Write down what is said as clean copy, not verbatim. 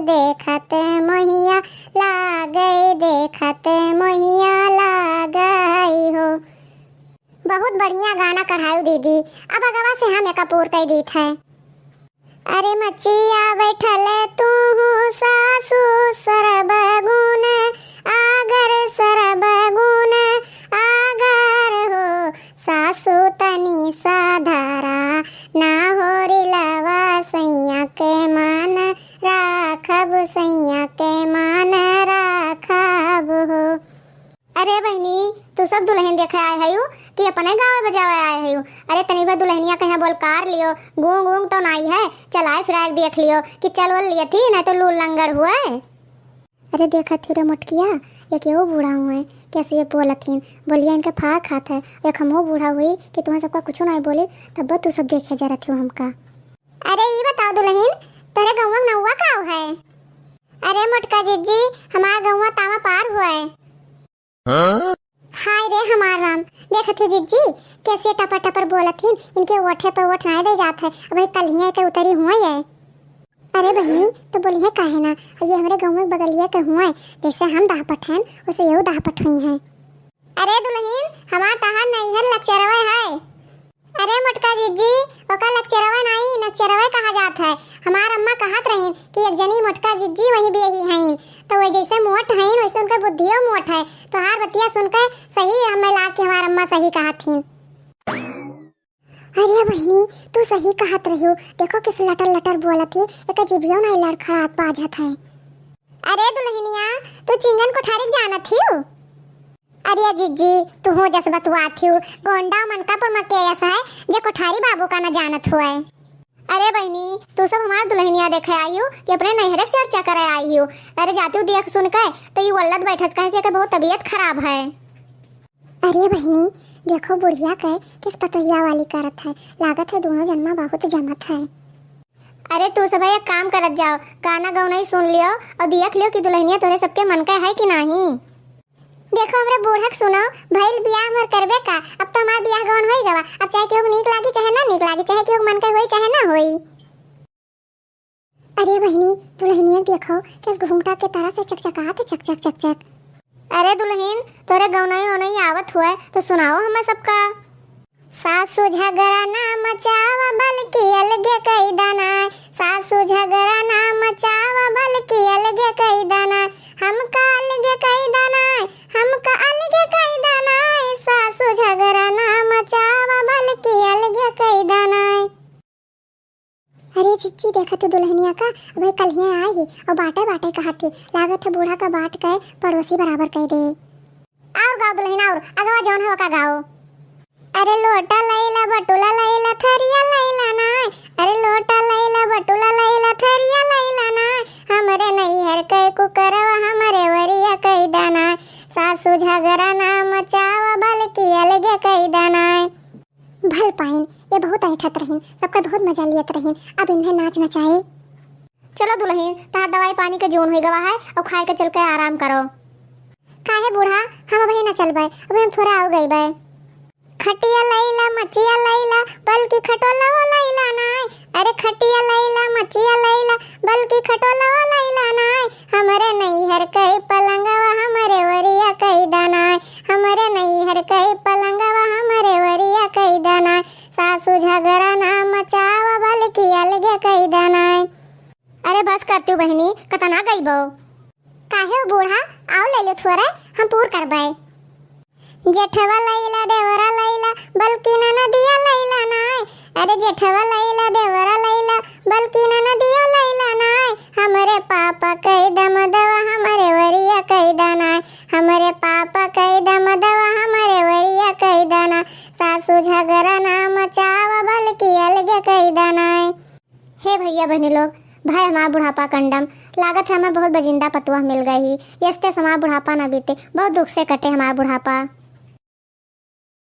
देखत मोहिया लागई, देखत मोहिया लागई हो। बहुत बढ़िया गाना कढ़ाई दीदी। अब अगवा से हम कपूर कह दीत है। अरे मचिया बैठल तू सासू सरबगुन आगर, सरबगुन आगर हो। सासू तनी साधारा ना हो रिलवा, सैया के मान राखब, सैया के मान राखब हो। अरे बहनी, तू सब दुल्हन देखे आए है कि अपने गाँव बजावे आए है? अरे तनी भर दुल्हनिया कहीं बोलकार लियो, गूंग गूंग तो नहीं है, चलाए फिराए देख लियो कि चल वल लिए थी नहीं तो लूल लंगड़ हुआ है। अरे देखा थी रे मोटकिया, ये क्यों बूढ़ा हुए कैसे ये बोलथिन, बोलिए इनका फाड़ खात है। एक हमो बूढ़ा हुई कि तुम्हें सबका कुछ नहीं बोली, तब तू सब देखे जा रहे हो हमका। अरे ये बताओ दुल्हन, तेरे गाँव में नौवा का है? अरे मोटका जीजी, हमारा गाँव तावा पार हुआ है। हाय रे हमार राम, देखत हो जीजी कैसे टपर टपर बोलथिन, इनके ओठे पर ओठ नहीं दे जात है। अब कल ही के उतरी हुआ है। अरे बहनी तो बोली है काहे ना, ये हमारे गाँव में बगलिया के हुआ है, जैसे हम दाहपट हैं उसे यू दाहपट हुई हैं। अरे दुल्हन, हमार तहार नहीं है लक्चरवा है। अरे मोटका जीजी, ओका लक्चरवा नहीं नक्चरवा कहा जात है। हमार अम्मा कहत रही कि एक जनी मोटका जीजी वही बेही हैं, तो वो जैसे मोट हैं वैसे उनका बुद्धियो मोट है। तो हार बतिया सुनकर सही हमें ला के हमार अम्मा सही कहत थी। अरे बहनी तू सही कहत रही हो, देखो किस लटर लटर बोलत है, एक जीभियो नहीं लड़खड़ात बाजत है। अरे दुल्हनिया, तू चिंगन कोठारी जानत थी? अरे जीजी तू हो जस बतवा थी, गोंडा मनकापुर में के ऐसा है जे कोठारी बाबू का न जानत हुआ है। अरे बहनी, तू सब हमार दुल्हनिया देखे आई हो कि अपने नहरे चर्चा करे आई हो? अरे जाती हूँ देख सुन के तो ये वल्लद बैठत कहे कि बहुत तबीयत खराब है। अरे बहनी देखो बुढ़िया कहे किस पतोहिया वाली करत है, लागत है दोनों जन्मा बहुत जमत है। अरे तू सब एक काम करत जाओ, गाना गौना ही सुन लियो और देख लियो कि दुल्हनिया तोरे सबके मन का है कि नहीं। देखो हमरे बूढ़क सुनो, भइल बियाह मर करबे का, अब तो हमार बियाह गवन होई गवा। अब चाहे केहू नीक लागी चाहे ना नीक लागी, चाहे केहू मन का होई चाहे ना होई। अरे बहनी दुल्हनिया देखो किस घूमटा के तरह से चकचकात है, चक चक चक चक। अरे दुल्हन, तोरे गौनाई ओनाई आवत हुआ तो सुनाओ हमें सबका। सासू झगड़ा ना मचावा बल्कि अलगे कई दाना, सासू झगड़ा ना मचावा बल्कि अलगे कई दाना, हमका अलगे कई दाना, हमका अलगे कई दाना, सासू झगड़ा ना मचावा बल्कि अलगे कई दाना। अरे चिच्ची देखा तो दुल्हनिया का भाई कल ही आई है और बाटे बाटे कहा थे, लागत है बूढ़ा का बाट कहे पड़ोसी बराबर कह दे। और गाओ दुल्हन और अगवा जौन हो का गाओ। अरे लोटा लैला बटुला लैला थरिया लैला ना, अरे लोटा लैला बटुला लैला थरिया लैला ना, हमरे नैहर कई कुकरवा हमरे वरिया कई दाना, सासू झगड़ा ना मचावा बल्कि अलगे कई दाना। भल पाइन ये बहुत ऐठत रहीन, सबका बहुत मजा लियत रहीन, अब इन्हें नाच नचाए। चलो दुल्हन, तार दवाई पानी के जोन हो गवा है और खाए के चल के आराम करो। काहे बूढ़ा, हम अभी न चलबे, अभी हम थोड़ा और गईबे। खटिया लैला मचिया लैला बल्कि खटोला लैला नाय, अरे खटिया लैला मचिया लैला बल्कि खटोला लैला नाय, हमरे नैहर कई पलंगवा हमरे वरिया कई दाना, हमरे नैहर कई पलंगवा हमरे वरिया कई दाना, सासू झगड़ा ना मचावा बल्कि अलगे कई दाना। अरे बस करती हूँ बहनी, कतना गई बो। काहे बूढ़ा, आओ ले लो थोड़ा, हम पूर करबे। जेठवा लैला देवरा लैला बल्कि नदिया लैला नाय, अरे जेठवा लैला देवरा लैला बल्कि नदिया लैला नाय, हमरे पापा कई दम दवा हमरे वरिया कई दाना, हमरे पापा कई दम दवा हमरे वरिया कई दाना, सासू झगड़ा ना मचावा बल्कि अलगे कई दाना। हे भैया बहनी लोग, भाई हमारा बुढ़ापा कंडम, लागत है हमें बहुत बजिंदा पतुआ मिल गई, इससे हमारा बुढ़ापा न बीते, बहुत दुख से कटे हमारा बुढ़ापा।